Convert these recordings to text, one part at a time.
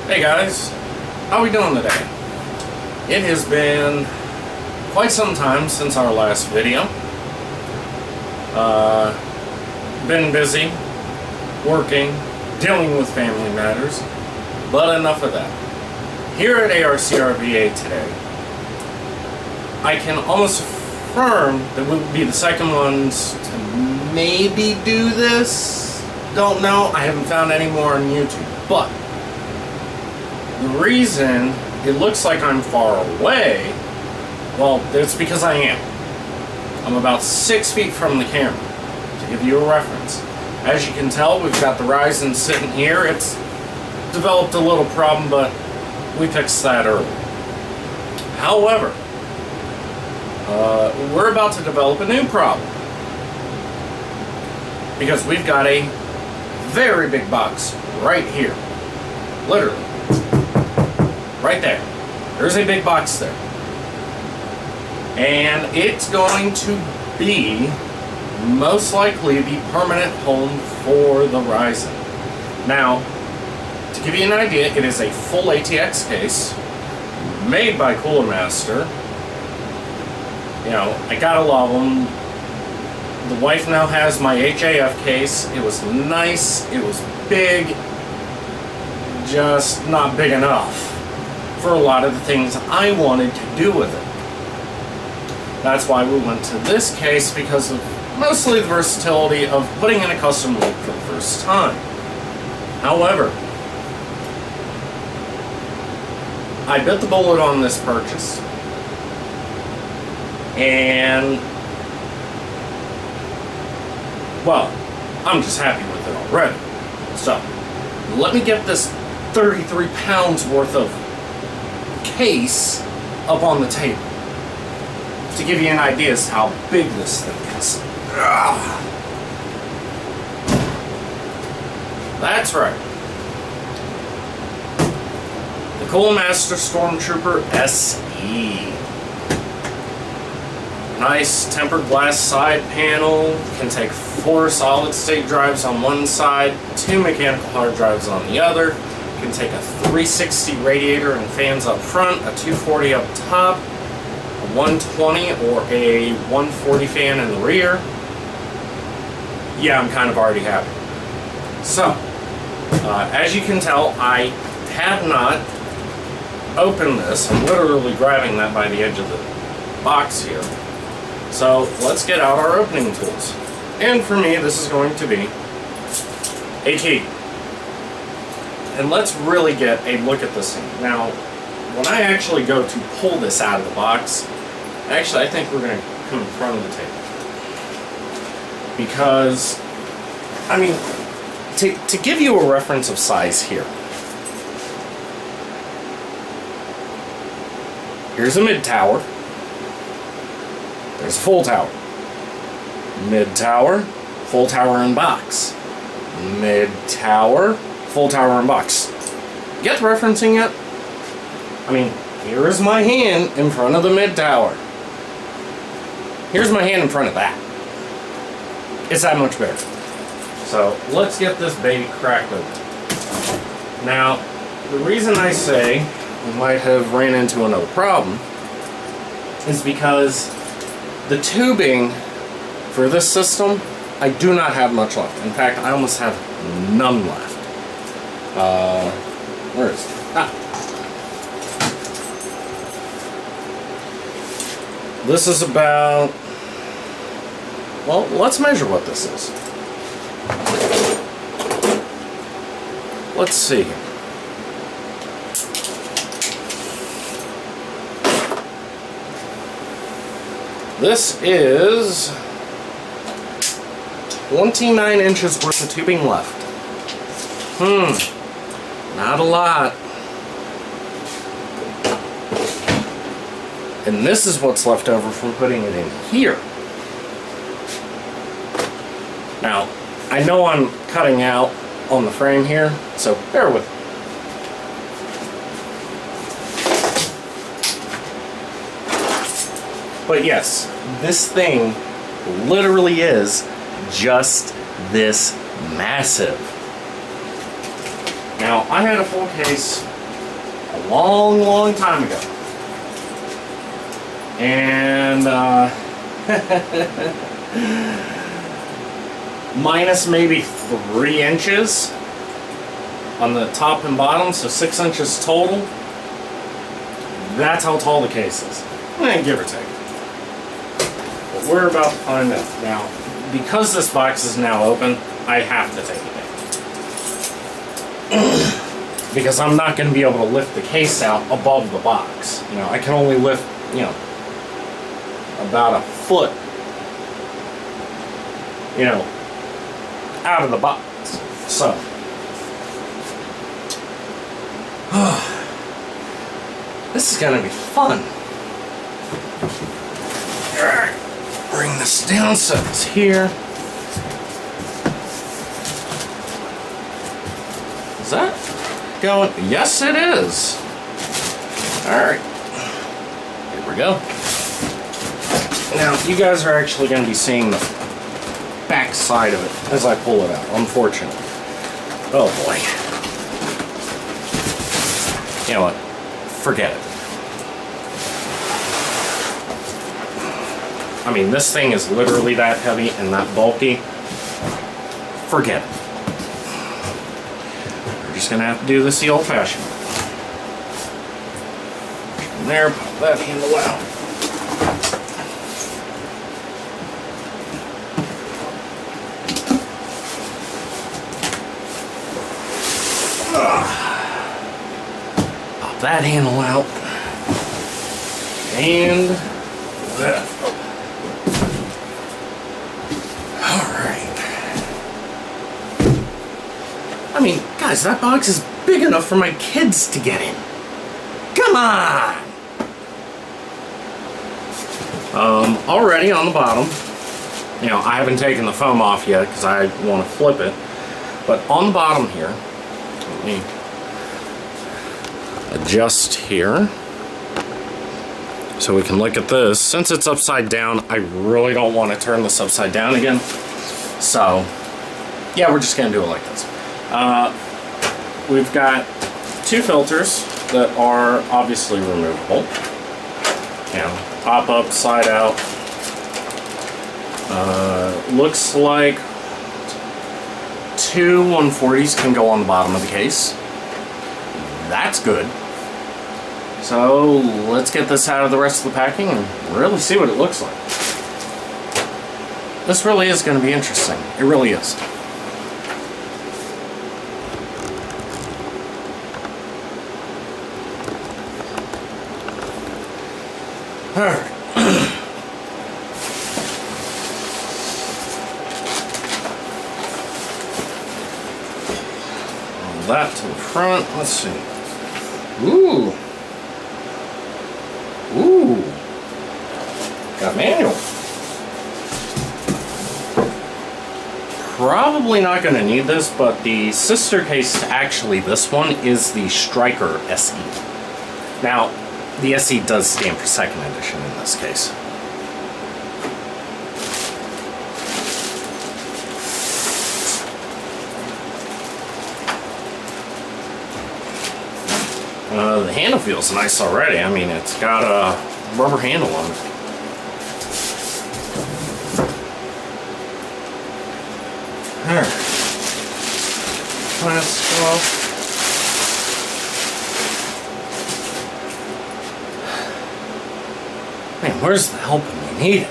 Hey guys, how we doing today? It has been quite some time since our last video. Been busy, working, dealing with family matters, but enough of that. Here at ARCRVA today, I can almost affirm that we'll be the second ones to maybe do this. Don't know, I haven't found any more on YouTube, but the reason it looks like I'm far away, well, it's because I am. I'm about 6 feet from the camera, to give you a reference. As you can tell, we've got the Ryzen sitting here. It's developed a little problem, but we fixed that early. However, we're about to develop a new problem, because we've got a very big box right here. Literally. Right there. There's a big box there. And it's going to be most likely the permanent home for the Ryzen. Now, to give you an idea, it is a full ATX case made by Cooler Master. You know, I gotta love them. The wife now has my HAF case. It was nice, it was big, just not big enough for a lot of the things I wanted to do with it. That's why we went to this case, because of mostly the versatility of putting in a custom loop for the first time. However, I bit the bullet on this purchase, and well, I'm just happy with it already. So, let me get this 33 pounds worth of case up on the table to give you an idea as to how big this thing is. That's right. The Cooler Master Stormtrooper SE. Nice tempered glass side panel. Can take 4 solid state drives on one side, 2 mechanical hard drives on the other. Can take a 360 radiator and fans up front, a 240 up top, a 120 or a 140 fan in the rear. Yeah, I'm kind of already happy. So, as you can tell, I have not opened this. I'm literally grabbing that by the edge of the box here. So, let's get out our opening tools. And for me, this is going to be a key. And let's really get a look at this thing. Now, when I actually go to pull this out of the box, actually I think we're going to come in front of the table. Because, I mean, to give you a reference of size here. Here's a mid-tower. There's a full tower. Mid-tower, full tower in box. Mid-tower, full tower and box. Get the referencing yet? I mean, here is my hand in front of the mid-tower. Here's my hand in front of that. It's that much bigger. So, let's get this baby cracked open. Now, the reason I say we might have ran into another problem is because the tubing for this system, I do not have much left. In fact, I almost have none left. Where is it? This is about, well, let's measure what this is. Let's see. This is 29 inches worth of tubing left. Not a lot. And this is what's left over from putting it in here. Now, I know I'm cutting out on the frame here, so bear with me. But yes, this thing literally is just this massive. Now, I had a full case a long, long time ago. And minus maybe 3 inches on the top and bottom, so 6 inches total. That's how tall the case is, give or take. But we're about to find out. Now, because this box is now open, I have to take it down. Because I'm not going to be able to lift the case out above the box. You know, I can only lift, you know, about a foot, you know, out of the box. So, this is going to be fun. Alright, bring this down so it's here. Is that going? Yes, it is. Alright, here we go. Now, you guys are actually going to be seeing the back side of it as I pull it out, unfortunately. Oh boy. You know what? Forget it. I mean, this thing is literally that heavy and that bulky. Forget it. We're just going to have to do this the old-fashioned way. There, pop that handle out. Pop that handle out. And that. Alright. I mean, guys, that box is big enough for my kids to get in. Come on! Already on the bottom, you know, I haven't taken the foam off yet because I want to flip it. But on the bottom here, let me adjust here so we can look at this. Since it's upside down, I really don't want to turn this upside down again. So, yeah, we're just going to do it like this. We've got 2 filters that are obviously removable. You know, pop up, slide out. Looks like 2 140s can go on the bottom of the case. That's good. So let's get this out of the rest of the packing and really see what it looks like. This really is going to be interesting. It really is. Alright. That to the front. Let's see. Ooh. Ooh. Got manual. Probably not going to need this, but the sister case to actually this one is the Striker SE. Now, the SE does stand for 2nd edition in this case. The handle feels nice already. I mean, it's got a rubber handle on it. Alright. Plastic off. Man, where's the help when you need it?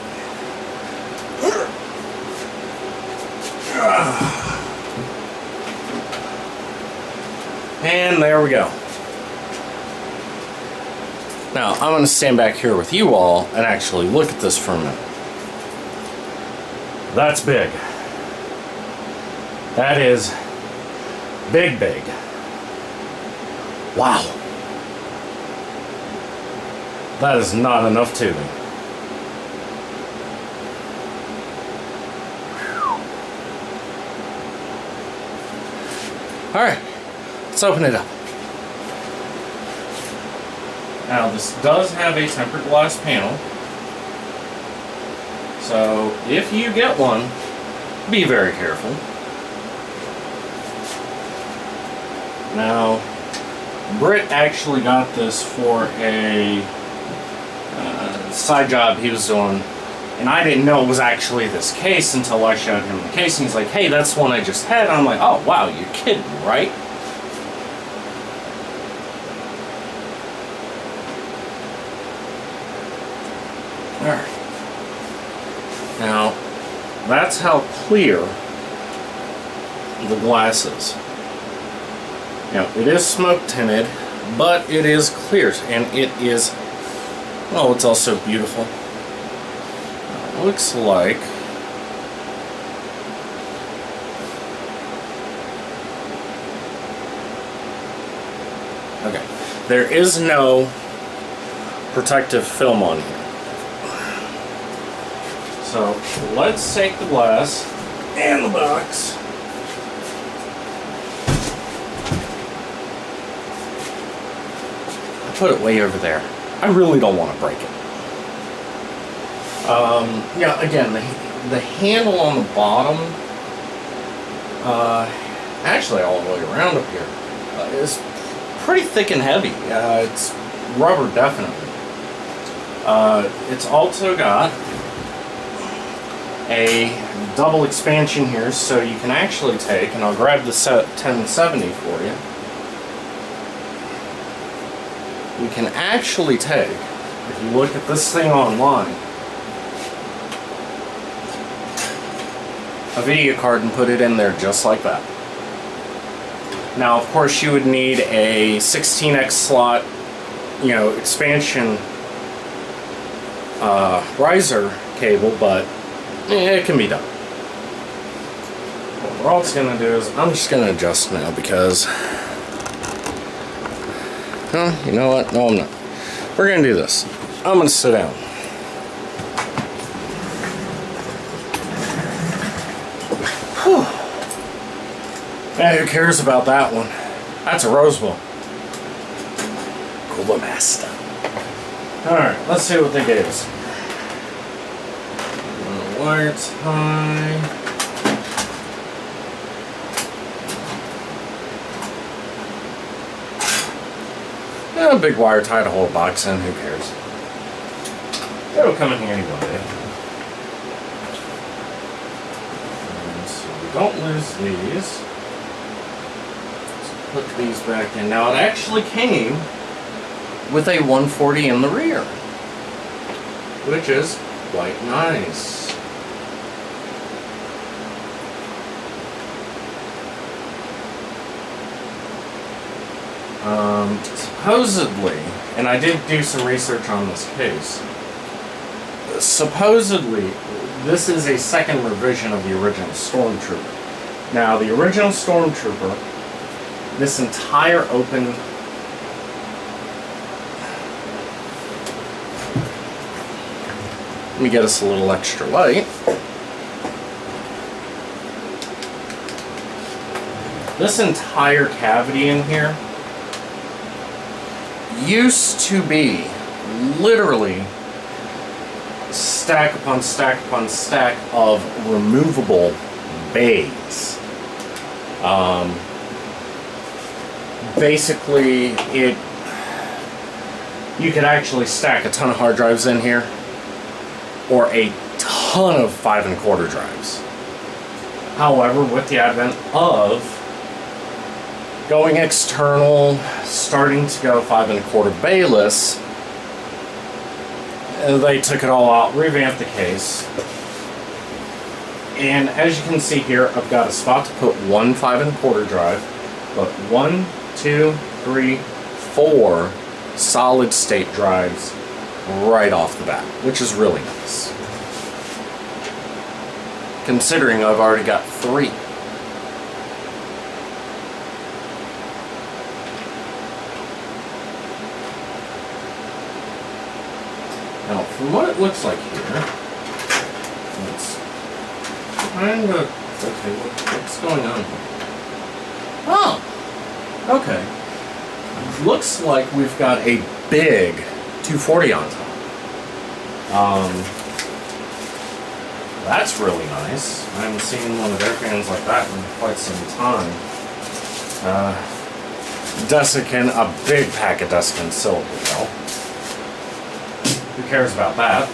And there we go. Now, I'm going to stand back here with you all and actually look at this for a minute. That's big. That is big, big. Wow. That is not enough tubing. Alright, let's open it up. Now, this does have a tempered glass panel. So, if you get one, be very careful. Now, Britt actually got this for a side job he was doing, and I didn't know it was actually this case until I showed him the case, and he's like, hey, that's the one I just had. And I'm like, oh wow, you're kidding, right? Alright. Now, that's how clear the glass is. Now, it is smoke tinted, but it is clear, and it is, well, it's also beautiful. Looks like okay, there is no protective film on here. So let's take the glass and the box. I put it way over there. I really don't want to break it. Yeah, again, the handle on the bottom, actually all the way around up here, is pretty thick and heavy. It's rubber, definitely. It's also got a double expansion here, so you can actually take, and I'll grab the 1070 for you. You can actually take, if you look at this thing online, a video card and put it in there just like that. Now, of course, you would need a 16x slot, you know, expansion riser cable, but it can be done. What we're also going to do is, I'm just going to adjust now because, you know what? No, I'm not. We're going to do this. I'm going to sit down. Whew. Yeah, who cares about that one? That's a Roseville. Cool master. Alright, let's see what they gave us. Wire tie. Yeah, a big wire tie to hold a box in, who cares? It'll come in handy one day. And so we don't lose these. Let's put these back in. Now it actually came with a 140 in the rear, which is quite nice. Supposedly, and I did do some research on this case, supposedly this is a second revision of the original Stormtrooper. Now, the original Stormtrooper, this entire open let me get us a little extra light. This entire cavity in here used to be literally stack upon stack upon stack of removable bays. Basically, you could actually stack a ton of hard drives in here, or a ton of 5 1/4 drives. However, with the advent of going external, starting to go 5 1/4 bayless, they took it all out, revamped the case. And as you can see here, I've got a spot to put one 5 1/4 drive, but 1, 2, 3, 4 solid state drives right off the bat, which is really nice. Considering I've already got 3. Now, from what it looks like here, it's kind of, okay, what's going on here? Oh, okay. Looks like we've got a big 240 on top. That's really nice. I haven't seen one of their fans like that in quite some time. desiccant, a big pack of desiccant silver though. Who cares about that?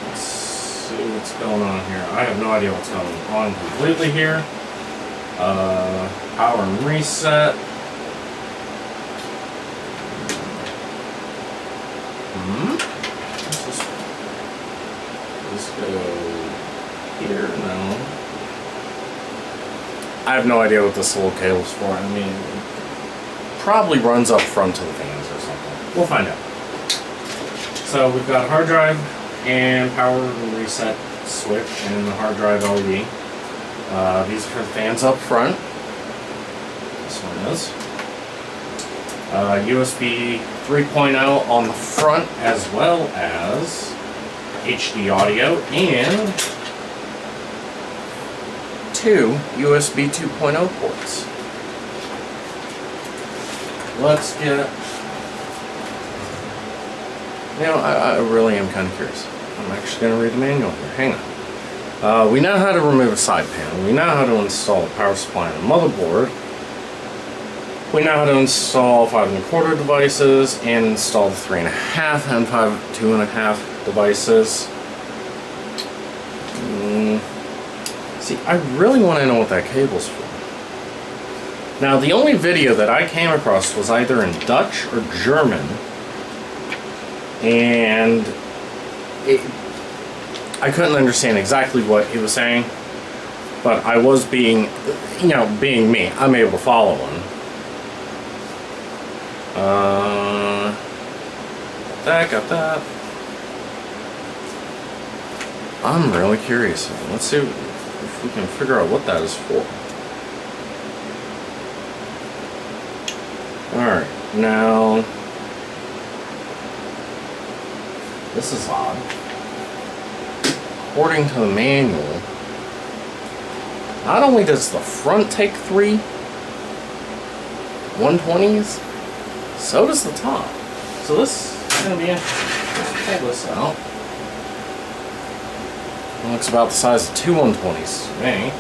Let's see what's going on here. I have no idea what's going on completely here. Power and reset. Let's go here. No. I have no idea what this little cable's for. I mean, it probably runs up front to the fans or something. We'll find out. So we've got hard drive and power and reset switch and the hard drive LED. These are for the fans up front. This one is. USB 3.0 on the front as well as HD audio and 2 USB 2.0 ports. Let's get... You know, I really am kind of curious. I'm actually going to read the manual here. Hang on. We know how to remove a side panel. We know how to install a power supply and a motherboard. We know how to install 5 1/4 devices and install the 3.5 and 2.5 devices. See, I really want to know what that cable's for. Now, the only video that I came across was either in Dutch or German, and I couldn't understand exactly what he was saying, but I was being me, I'm able to follow him. Got that. I'm really curious. Let's see if we can figure out what that is for. Alright, now this is odd. According to the manual, not only does the front take 3 120s, so does the top. So this is going to be interesting. Let's pull this out. It looks about the size of 2 120s to me.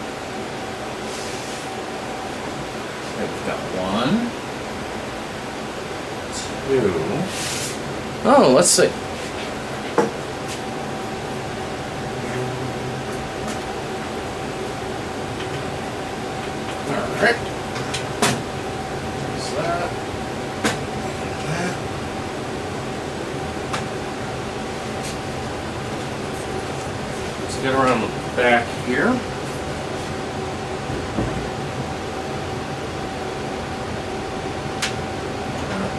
We've got 1, 2. Oh, let's see. Alright. There's that. Let's get around the back here.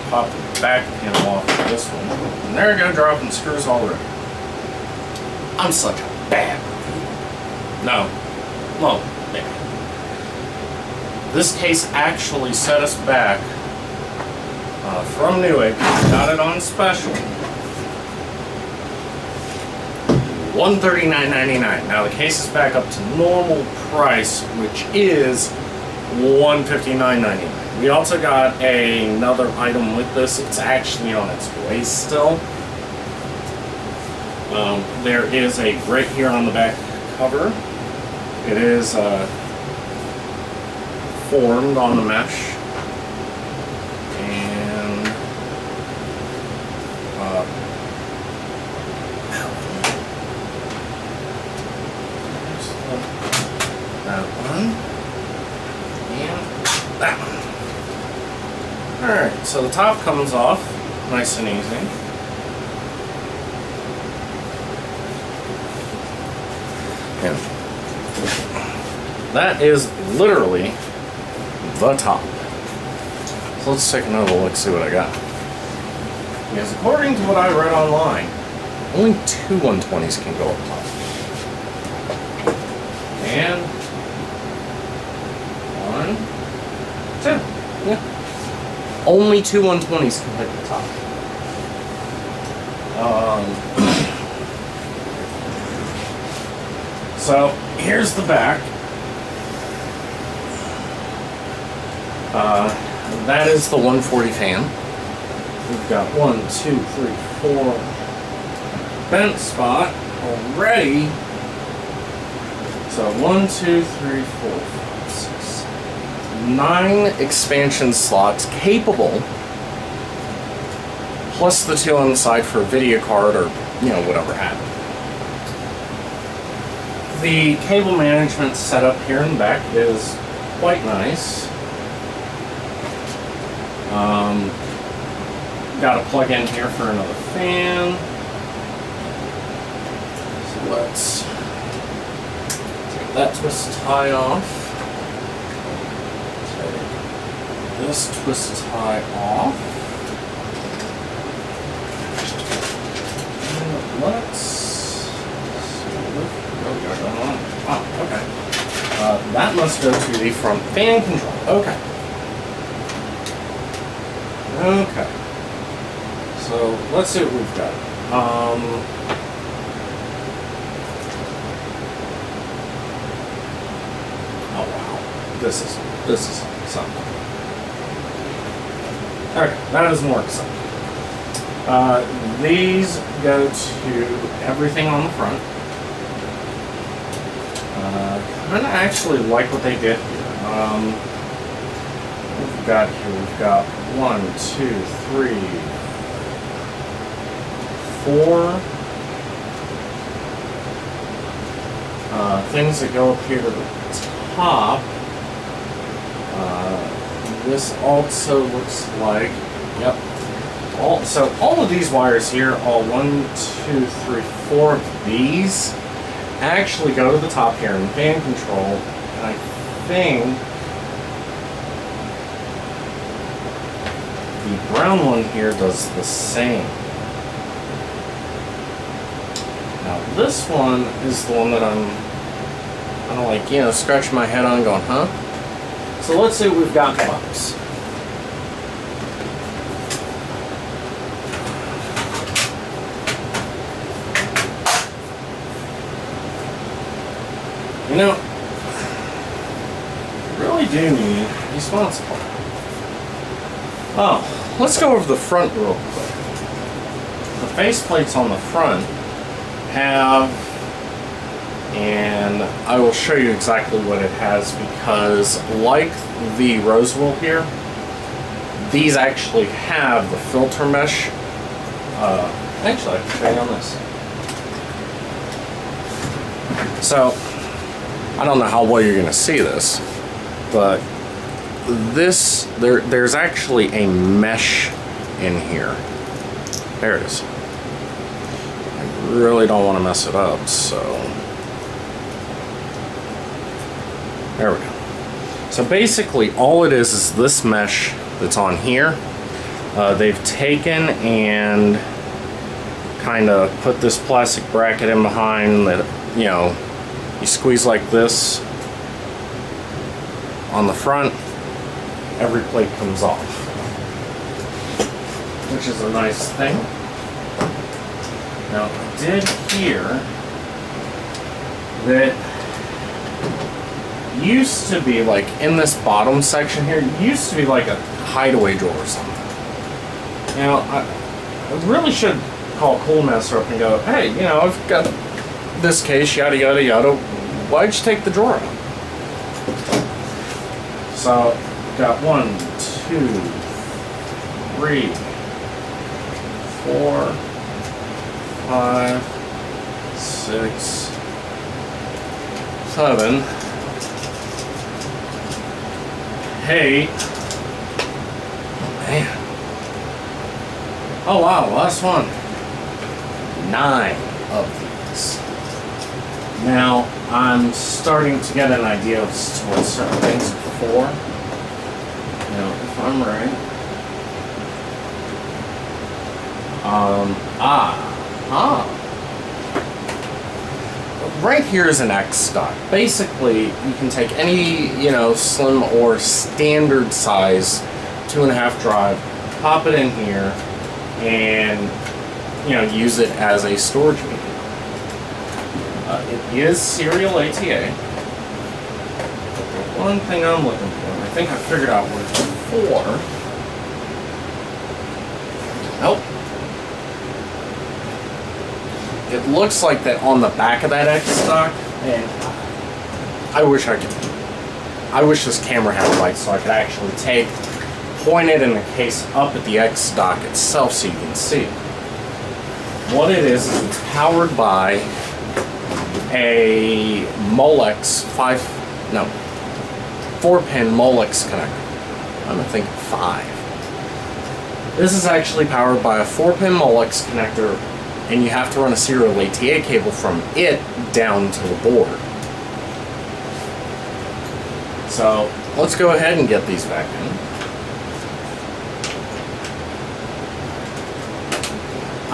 Pop the back panel off of this one. And there we go, dropping screws already. I'm such a bad reviewer. No. Well, maybe. This case actually set us back from Newegg. Got it on special. $139.99. Now the case is back up to normal price, which is $159.99. We also got another item with this. It's actually on its way still. There is a grate here on the back cover. It is formed on the mesh. And that one. And that one. Alright, so the top comes off nice and easy. And that is literally the top. So let's take another look, see what I got. Because according to what I read online, only 2 120s can go up top. And 1, 2. Yeah. Only 2 120s can hit the top. So here's the back. That is the 140 fan. We've got 1, 2, 3, 4 vent spot already. So 1, 2, 3, 4, 5, 6, 7, 9 expansion slots capable, plus the 2 on the side for a video card or, whatever have you. The cable management setup here in the back is quite nice. Got a plug in here for another fan. So let's take that twist tie off. Take this twist tie off. And let's see what we got going on. Oh, okay. That must go to the front fan control. Okay. Okay. So let's see what we've got. Oh wow, this is something. Okay, that is more exciting. These go to everything on the front. Kind of actually like what they did here. What we've got here, we've got 1, 2, 3, 4 things that go up here to the top. This also looks like, yep. So all of these wires here, all 1, 2, 3, 4 of these actually go to the top here in fan control, and I think the brown one here does the same. Now this one is the one that I'm kind of like, scratching my head on going, huh? So let's see what we've got in the box. You really do need these responsible. Oh, let's go over the front real quick. The faceplates on the front have, and I will show you exactly what it has, because like the Rosewool here, these actually have the filter mesh. Actually, I can show you on this. So, I don't know how well you're going to see this, but this, there's actually a mesh in here. There it is. I really don't want to mess it up, so there we go. So basically all it is this mesh that's on here. They've taken and kind of put this plastic bracket in behind that, you squeeze like this on the front, every plate comes off, which is a nice thing. Now, I did hear that used to be like in this bottom section here, used to be like a hideaway drawer or something. I really should call Coolmaster up and go, hey, I've got this case, yada yada yada. Why'd you take the drawer out? So, got 1, 2, 3, 4, 5, 6, 7, 8. Man. Oh wow, last one. 9 of these. Now, I'm starting to get an idea of what certain things are for. If I'm right. Right here is an X stock. Basically, you can take any, slim or standard size 2.5 drive, pop it in here, and, use it as a storage medium. It is serial ATA. But the one thing I'm looking for, and I think I figured out what it's for. Nope. It looks like that on the back of that X stock, and I wish I could. I wish this camera had lights so I could actually point it in the case up at the X dock itself so you can see. What it is it's powered by a Molex 4-pin Molex connector. I'm gonna think 5. This is actually powered by a 4-pin Molex connector, and you have to run a serial ATA cable from it down to the board. So let's go ahead and get these back in.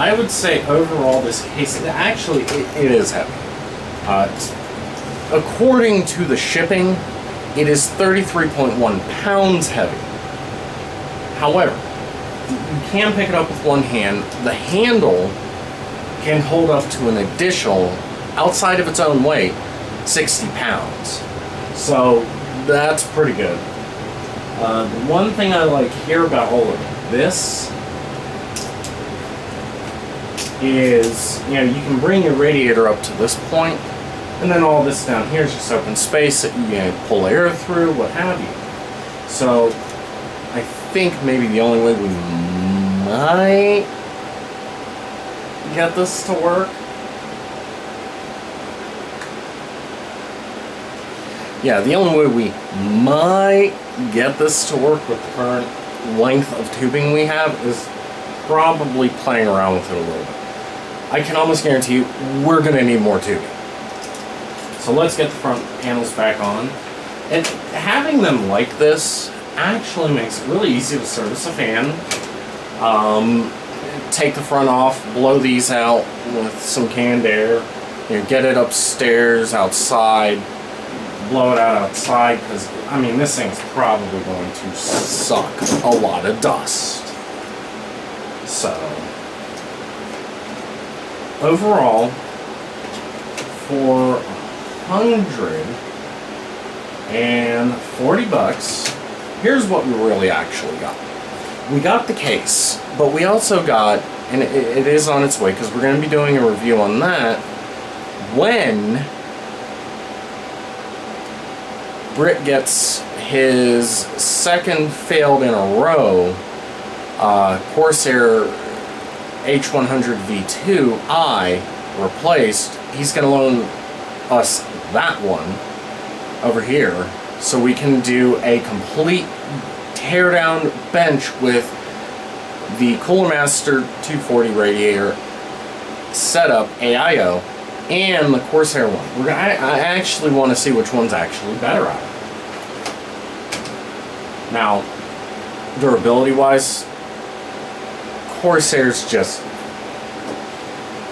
I would say overall this case, actually it is heavy. According to the shipping, it is 33.1 pounds heavy. However, you can pick it up with one hand. The handle can hold up to an additional, outside of its own weight, 60 pounds. So that's pretty good. The one thing I like here about all of this is, you know, you can bring your radiator up to this point, and then all this down here is just open space that you can pull air through, what have you. So I think maybe the only way we might get this to work, yeah, the only way we might get this to work with the current length of tubing we have is probably playing around with it a little bit. I can almost guarantee you we're going to need more tubing. So let's get the front panels back on. And having them like this actually makes it really easy to service a fan. Take the front off, blow these out with some canned air, you know, get it upstairs, outside, blow it out outside, because, I mean, this thing's probably going to suck a lot of dust. So, overall, for $140, here's what we really actually got. We got the case, but we also got, and it is on its way because we're going to be doing a review on that when Britt gets his second failed in a row Corsair H100 V2i replaced. He's going to loan us that one over here so we can do a complete teardown bench with the Cooler Master 240 radiator setup AIO and the Corsair one. I actually want to see which one's actually better at it. Now, durability wise, Corsair's just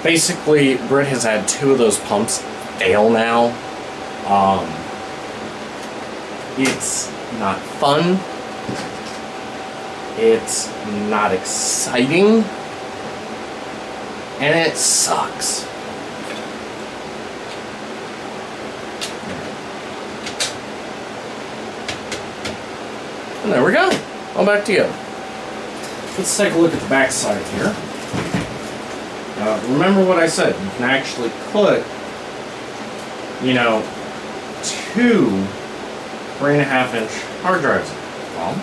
basically, Britt has had 2 of those pumps fail now. It's not fun. It's not exciting. And it sucks. And there we go. All back together. Let's take a look at the back side here. Remember what I said. You can actually put, you know, 2 3.5-inch hard drives in. Well,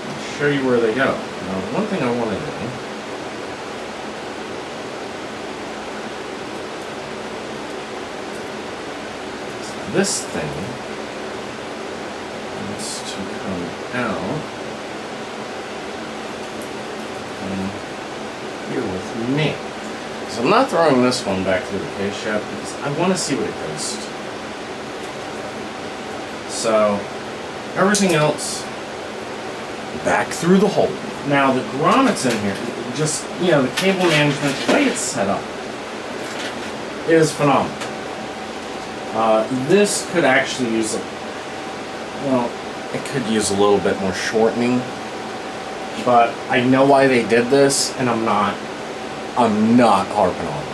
I'll show you where they go. Now, one thing I want to do is this thing needs to come out and here with me. So I'm not throwing this one back through the case yet because I want to see what it goes to. So, everything else back through the hole. Now, the grommets in here, just, you know, the cable management, the way it's set up is phenomenal. This could actually use it could use a little bit more shortening, but I know why they did this, and I'm not harping on it.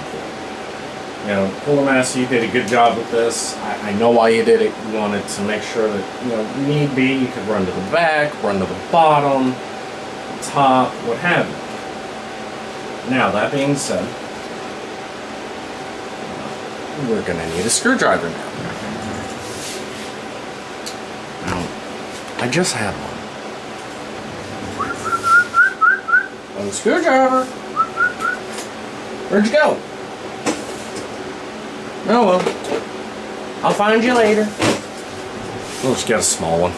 You know, Cooler Master, you did a good job with this. I know why you did it. You wanted to make sure that, you know, need be, you could run to the back, run to the bottom, top, what have you. Now, that being said, we're going to need a screwdriver now. I just had one. Oh, screwdriver. Where'd you go? Oh well. I'll find you later. We'll just get a small one.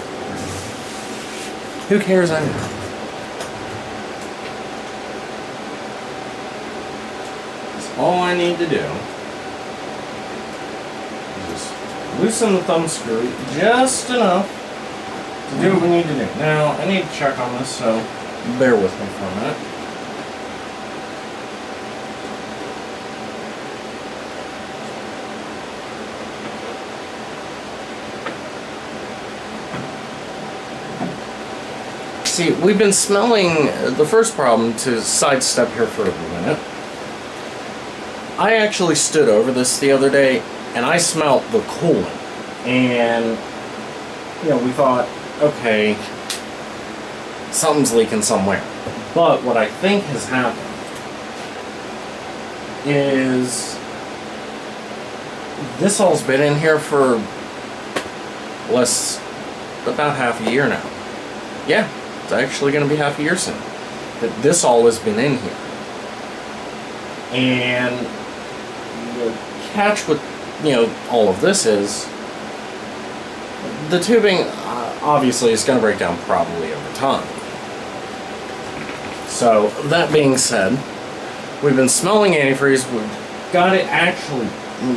Who cares anyway? All I need to do is just loosen the thumb screw just enough to do what we need to do. Now, I need to check on this, so bear with me for a minute. See, we've been smelling the first problem to sidestep here for a minute. I actually stood over this the other day and I smelled the coolant. And, you know, we thought, okay, something's leaking somewhere. But what I think has happened is this all's been in here for about half a year now. Yeah, it's actually going to be half a year soon that this all has been in here. And the catch with, you know, all of this is the tubing obviously is going to break down probably over time. So that being said, we've been smelling antifreeze. We've got it actually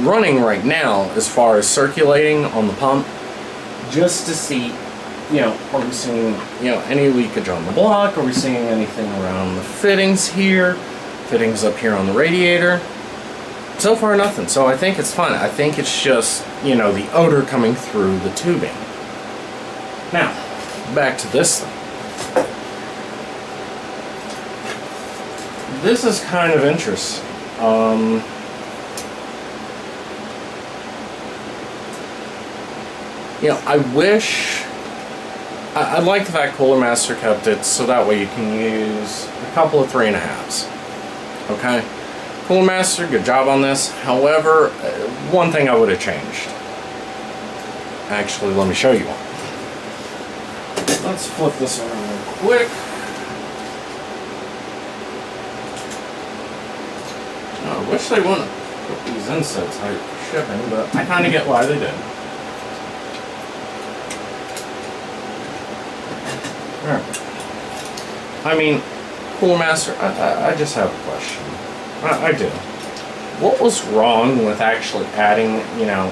running right now as far as circulating on the pump, just to see, you know, are we seeing, you know, any leakage on the block? Are we seeing anything around the fittings here? Fittings up here on the radiator? So far, nothing. So I think it's fine. I think it's just, you know, the odor coming through the tubing. Now, back to this thing. This is kind of interesting. You know, I like the fact Cooler Master kept it so that way you can use a couple of 3.5s. Okay? Cooler Master, good job on this. However, one thing I would have changed. Actually, let me show you one. Let's flip this around real quick. I wish they wouldn't put these in so tight for shipping, but I kind of get why they did. Alright. I mean, Cooler Master, I just have a question. I do. What was wrong with actually adding, you know,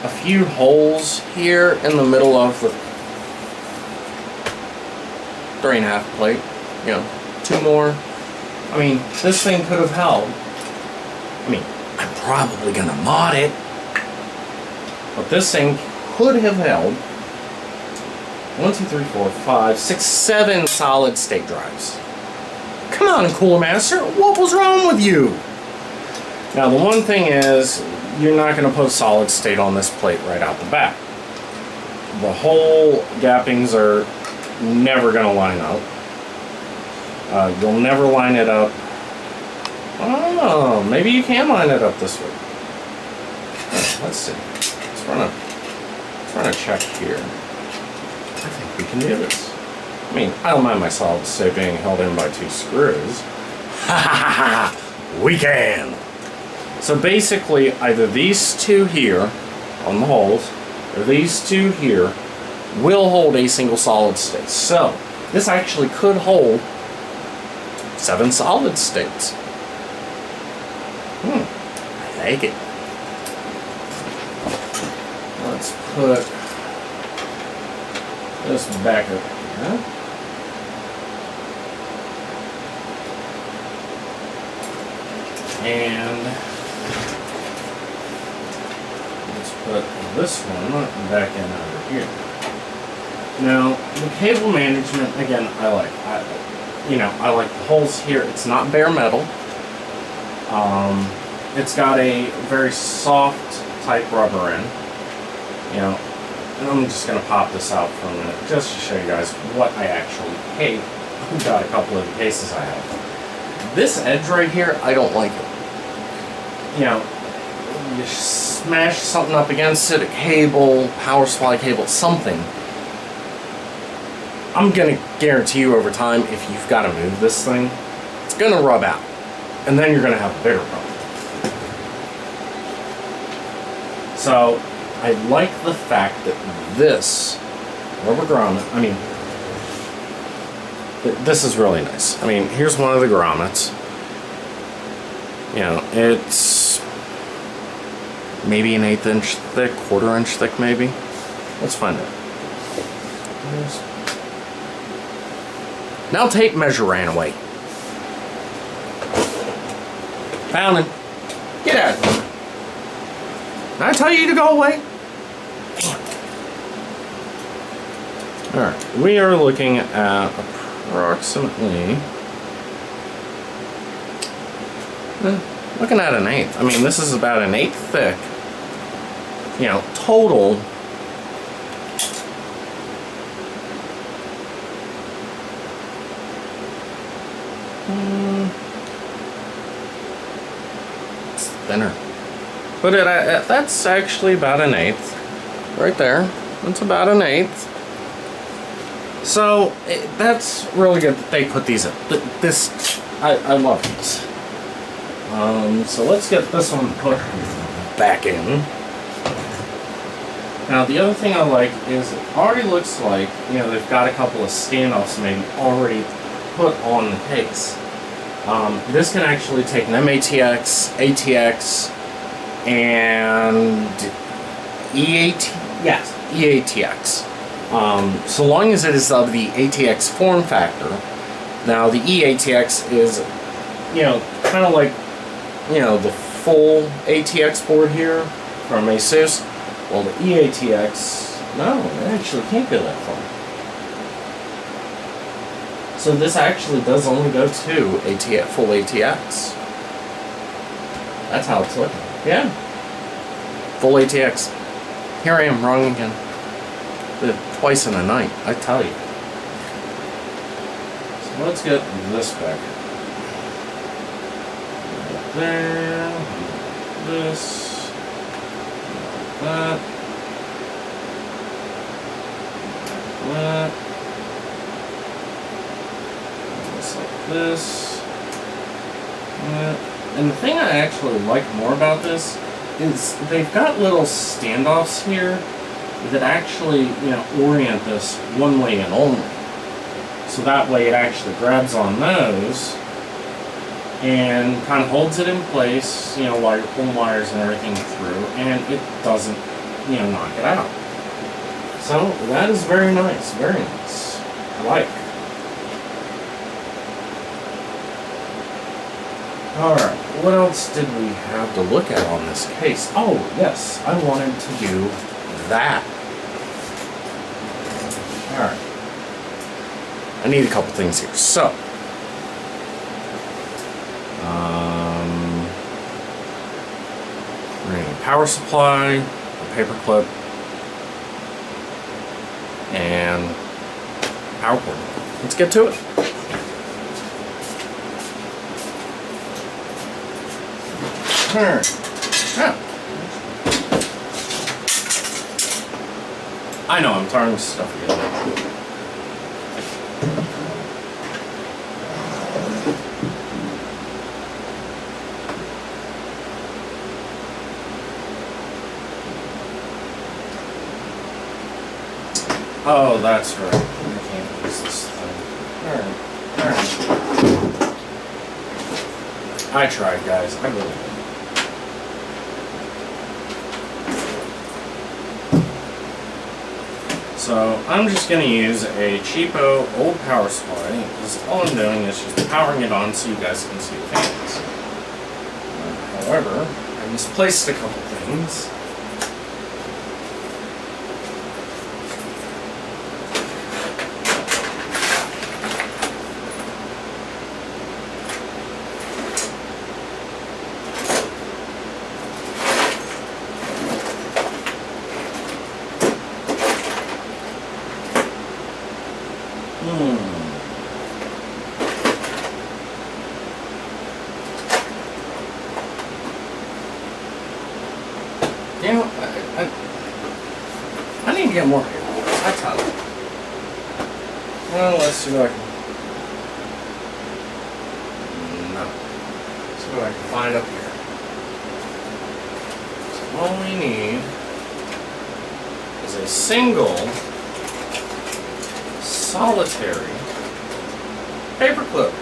a few holes here in the middle of the 3.5 plate? You know, 2 more. I mean, this thing could have held. I mean, I'm probably gonna mod it, but this thing could have held 1, 2, 3, 4, 5, 6, 7 solid state drives. Come on, Cooler Master, what was wrong with you? Now, the one thing is, you're not going to put solid state on this plate right out the bat. The hole gappings are never going to line up. You'll never line it up. Oh, maybe you can line it up this way. Let's see. Let's run a check here. I think we can do this. I mean, I don't mind my solid state being held in by 2 screws. Ha ha ha ha! We can! So basically, either these 2 here on the holes, or these 2 here will hold a single solid state. So, this actually could hold 7 solid states. I like it. Let's put this back up here. And let's put this one back in over here. Now, the cable management, again, I like the holes here. It's not bare metal. It's got a very soft type rubber in. You know, and I'm just going to pop this out for a minute just to show you guys what I actually paid. I've got a couple of the cases I have. This edge right here, I don't like it. You know, you smash something up against it, a cable, power supply cable, something. I'm gonna guarantee you over time, if you've got to move this thing, it's gonna rub out. And then you're gonna have a bigger problem. So, I like the fact that this rubber grommet, this is really nice. I mean, here's one of the grommets. You know, it's maybe an 1/8 inch thick, 1/4 inch thick maybe. Let's find out. Now tape measure ran away. Found him. Get out of here. Did I tell you to go away? Damn. Alright, we are looking at approximately... looking at an 1/8. I mean, this is about an 1/8 thick. You know, total... It's thinner. But that's actually about an 1/8. Right there. That's about an 1/8. So, that's really good that they put these in. I love these. So let's get this one put back in. Now, the other thing I like is it already looks like, you know, they've got a couple of standoffs maybe already put on the case. This can actually take an MATX, ATX, and EATX. So long as it is of the ATX form factor. Now the EATX is, you know, kind of like, you know, the full ATX board here from Asus. Well, the EATX, no, it actually can't go that far. So this actually does only go to full ATX. That's how it's looking. Yeah. Full ATX. Here I am, wrong again. Twice in a night, I tell you. So let's get this back. There. This. That. That. Just like this. That. And the thing I actually like more about this is they've got little standoffs here that actually, you know, orient this one way and only. So that way it actually grabs on those and kind of holds it in place, you know, while you're pulling wires and everything through, and it doesn't, you know, knock it out. So that is very nice, very nice. I like. Alright, what else did we have to look at on this case? Oh, yes, I wanted to do that. Alright. I need a couple things here. So, we're going to need a power supply, a paper clip, and power cord. Let's get to it. Alright. Yeah. I know, I'm tiring of stuff again. Oh, that's right. I can't use this thing. Alright. I tried, guys. I really did. So I'm just going to use a cheapo old power supply, because all I'm doing is just powering it on so you guys can see the fans. However, I misplaced a couple things. get more paper. I tell you. Well, let's see what I can. No. Let's see what I can find up here. So all we need is a single, solitary paper clip.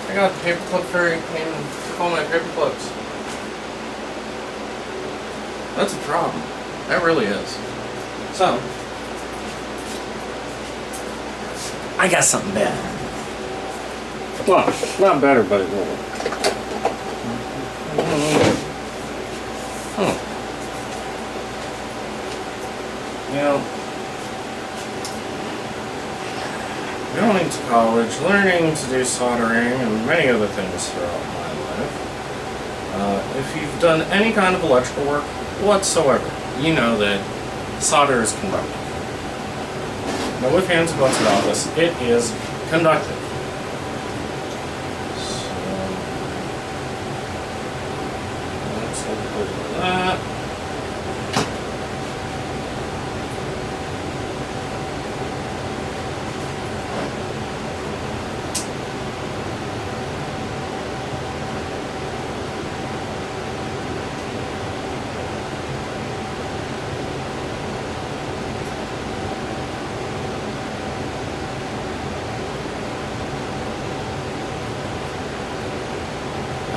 I got the paper clip fairy and took all my paper clips. That's a problem. That really is. So, I got something better. Well, not better, but it will. You know, going to college, learning to do soldering, and many other things throughout my life. If you've done any kind of electrical work whatsoever, you know that solder is conductive. Now, with hands and butts about this, it is conductive. So, let's look at that.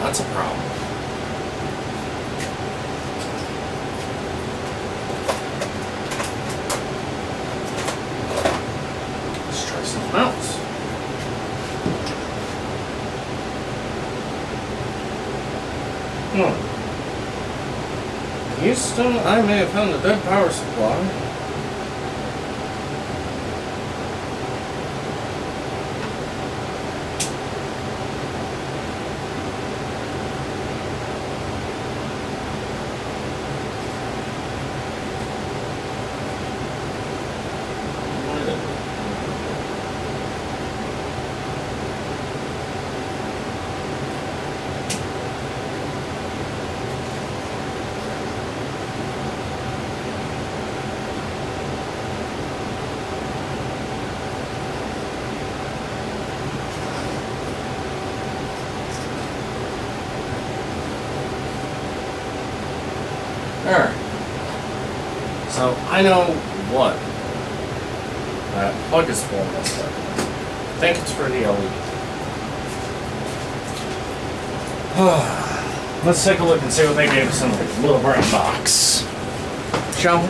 That's a problem. Let's try something else. Houston, I may have found a dead power supply. Alright. So I know what that plug is for most likely. I think it's for the LED. Let's take a look and see what they gave us in the little brown box. Shall we?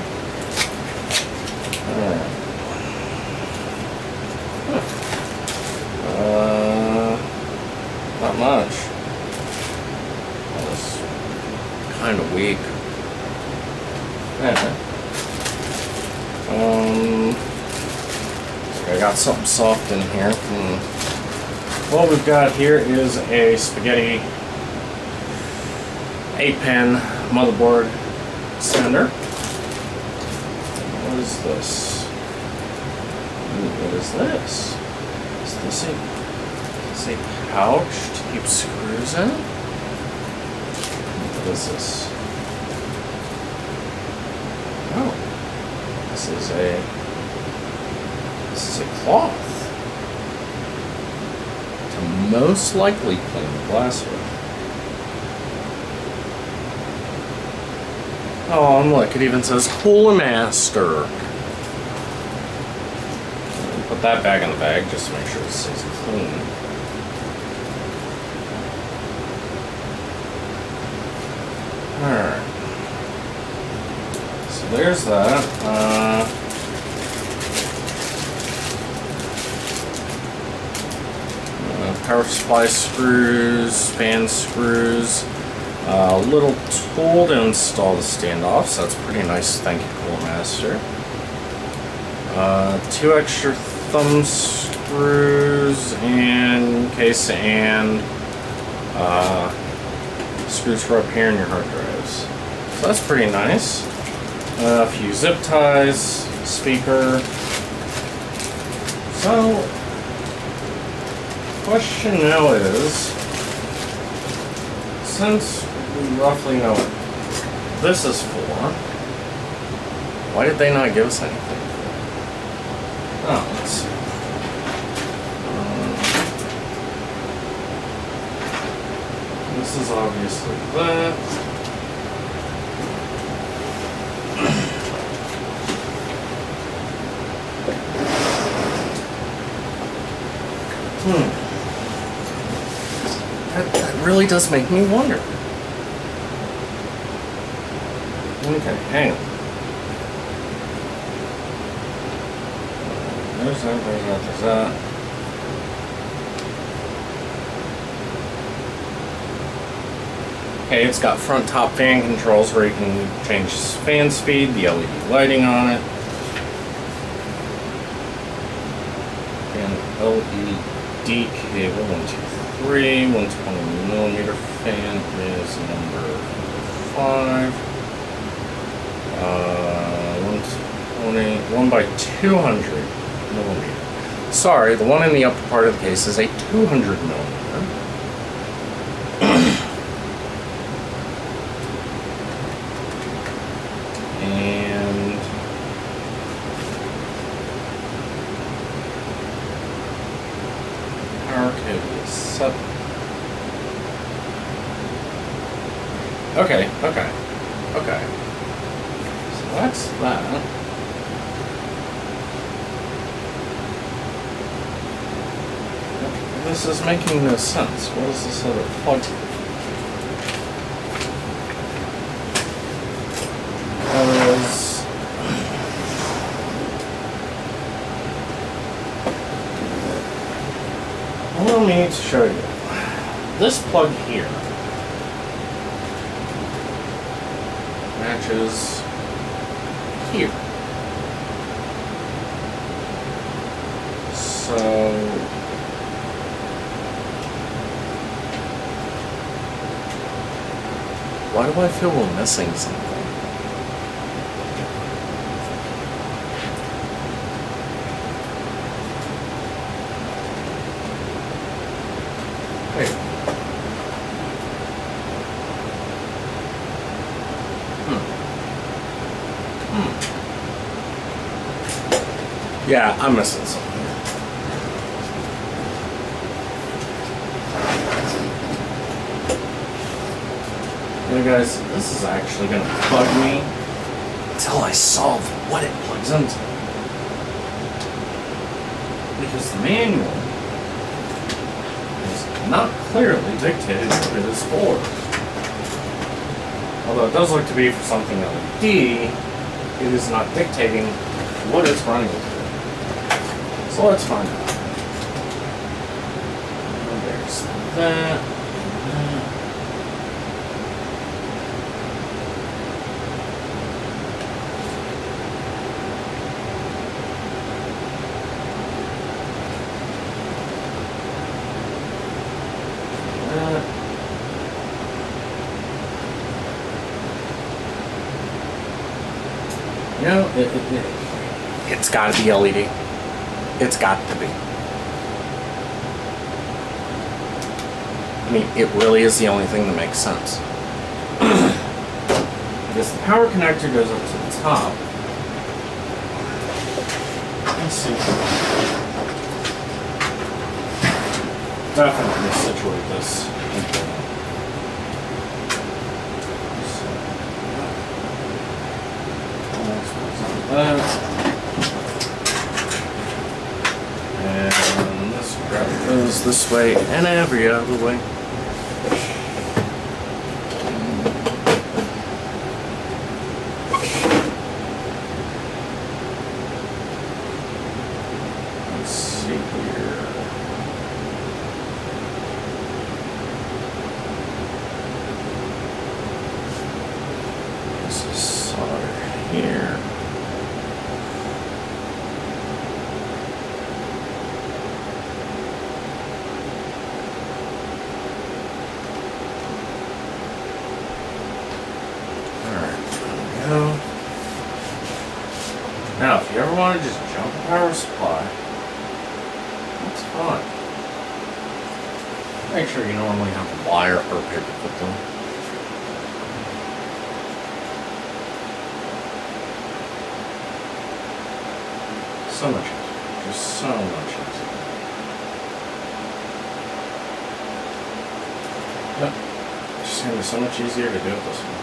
Not much. That's kind of weak. Yeah. I got something soft in here. What we've got here is a spaghetti 8-pin motherboard extender. What is this? Ooh, what is this? Is this a pouch to keep screws in? What is this? Oh, this is a cloth to most likely clean the glass with. Oh, and look, it even says Cooler Master. Put that back in the bag just to make sure it stays clean. Alright. So there's that. Power supply screws, fan screws, a little tool to install the standoff, so that's pretty nice, thank you, Cooler Master. 2 extra thumb screws and case and screws for up here in your hard drives. So that's pretty nice. A few zip ties, speaker. So, question now is, since we roughly know this is for. Why did they not give us anything? Oh, let's see. This is obviously that. That really does make me wonder. Okay, hang on. There's that. Okay, it's got front top fan controls where you can change fan speed, the LED lighting on it. And LED cable, 1, 2, 3, 120mm fan is number 5. 120, 1 by 200 millimeter. Sorry, the one in the upper part of the case is a 200 millimeter. And power cable is 7. Okay. So that's that. This is making no sense. What is this other plug? Allow me to show you. This plug here matches here. So why do I feel we're missing something? Wait. Yeah, I'm missing something. You know, guys, this is actually going to bug me until I solve what it plugs into. Because the manual is not clearly dictated for this board. Although it does look to be for something LED, it is not dictating what it's running to. So let's find out. There's that. You know, it's got to be LED. It's got to be. I mean, it really is the only thing that makes sense. Because the power connector goes up to the top. Let's see. Definitely situate this. And this grab goes this way and every other way. Let's see here. This is solder here. Now, if you ever want to just jump a power supply, that's fine. Make sure you normally have a wire or paper clip them. So much easier. Just so much easier. Yep. It's just going to be so much easier to do it this way.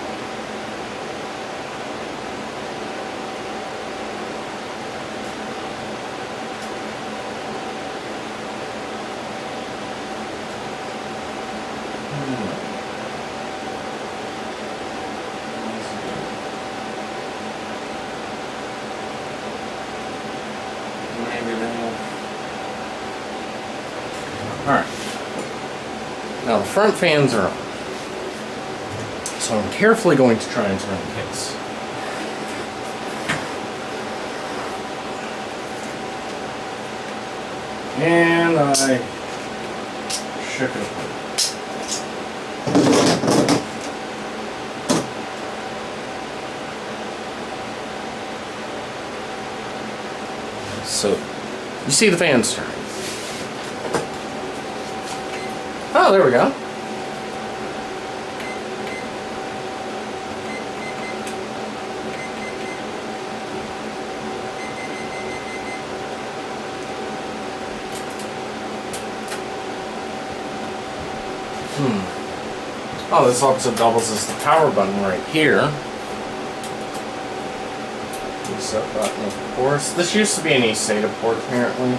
Alright. Now the front fans are on. So I'm carefully going to try and turn the case. And I shook it apart. So, you see the fans turning. Oh, there we go. Oh, this also doubles as the power button right here. Reset button, of course. This used to be an eSATA port, apparently.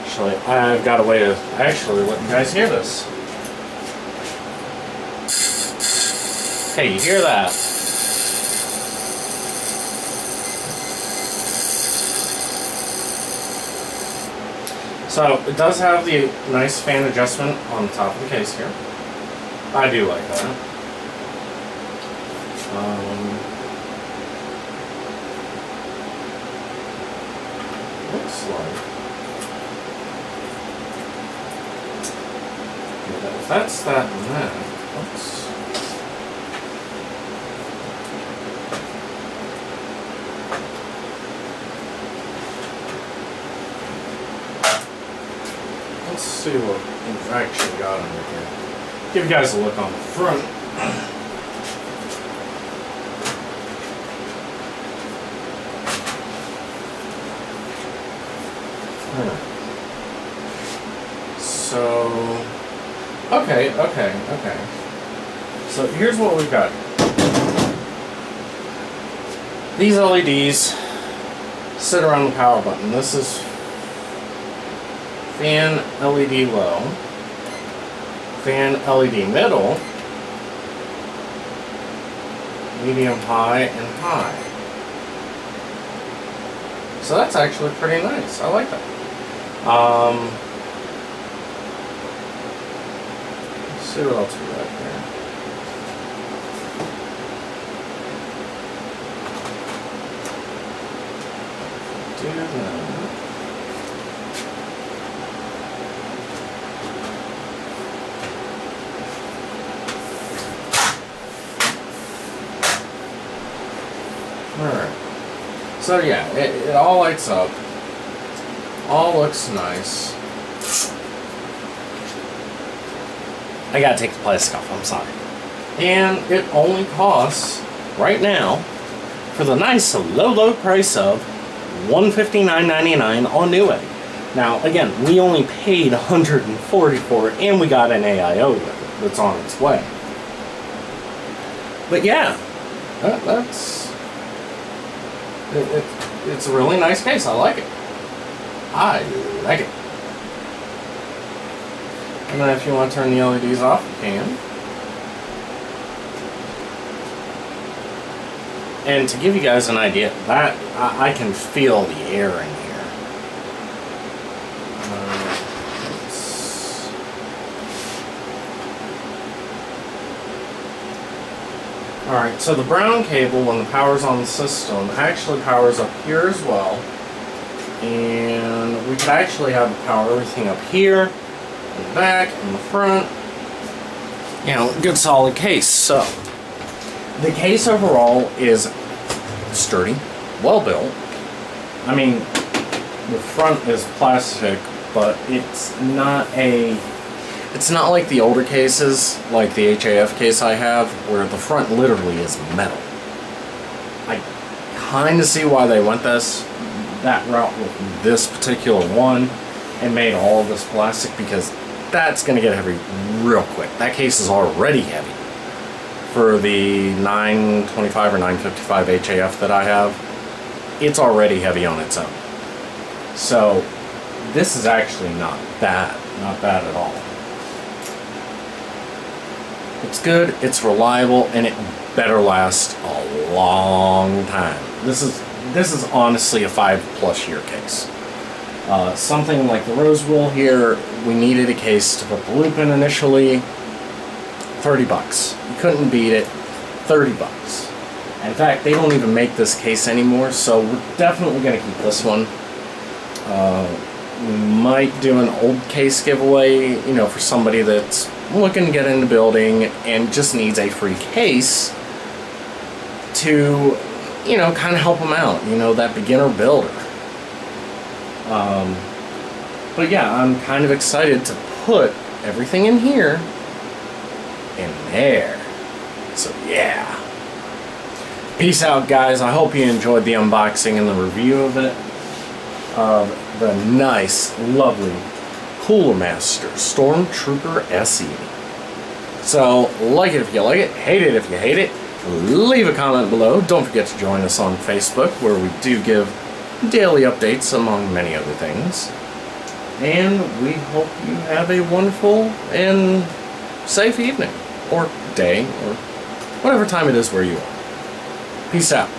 Actually, I've got a way to actually let you guys hear this. Hey, you hear that? So, it does have the nice fan adjustment on the top of the case here. I do like that. Looks like... If that's that and that, oops. Let's see what we've actually got under here. Give you guys a look on the front. So, okay. So here's what we've got. These LEDs sit around the power button. This is fan LED low, fan LED middle, medium high, and high. So that's actually pretty nice. I like that. Let's see what else we got here. Do that. Alright. So yeah, it all lights up. All looks nice. I gotta take the plastic off, I'm sorry. And it only costs, right now, for the nice low price of $159.99 on Newegg. Now, again, we only paid $140 for it, and we got an AIO with it that's on its way. But yeah, it's a really nice case. I like it. I like it. And then if you want to turn the LEDs off, you can. And to give you guys an idea, that I can feel the air in here. Alright, so the brown cable, when the power's on the system, actually powers up here as well. And we could actually have it power everything up here, in the back, in the front. You know, good solid case. So, the case overall is sturdy, well built. I mean, the front is plastic, but it's not a It's not like the older cases, like the HAF case I have, where the front literally is metal. I kind of see why they went that route with this particular one and made all of this plastic, because that's going to get heavy real quick. That case is already heavy. For the 925 or 955 HAF that I have, it's already heavy on its own. So this is actually not bad at all. It's good, it's reliable, and it better last a long time. This is honestly a 5+ year case. Something like the rose wool here, we needed a case to put the loop in initially. $30. You couldn't beat it. $30. In fact, they don't even make this case anymore, so we're definitely going to keep this one. We might do an old case giveaway, for somebody that's looking to get into building and just needs a free case to, kind of help them out, that beginner builder. But yeah, I'm kind of excited to put everything in here and there. So yeah. Peace out, guys. I hope you enjoyed the unboxing and the review of it. Of the nice, lovely Cooler Master Stormtrooper SE. So, like it if you like it, hate it if you hate it. Leave a comment below. Don't forget to join us on Facebook, where we do give daily updates among many other things. And we hope you have a wonderful and safe evening, or day, or whatever time it is where you are. Peace out.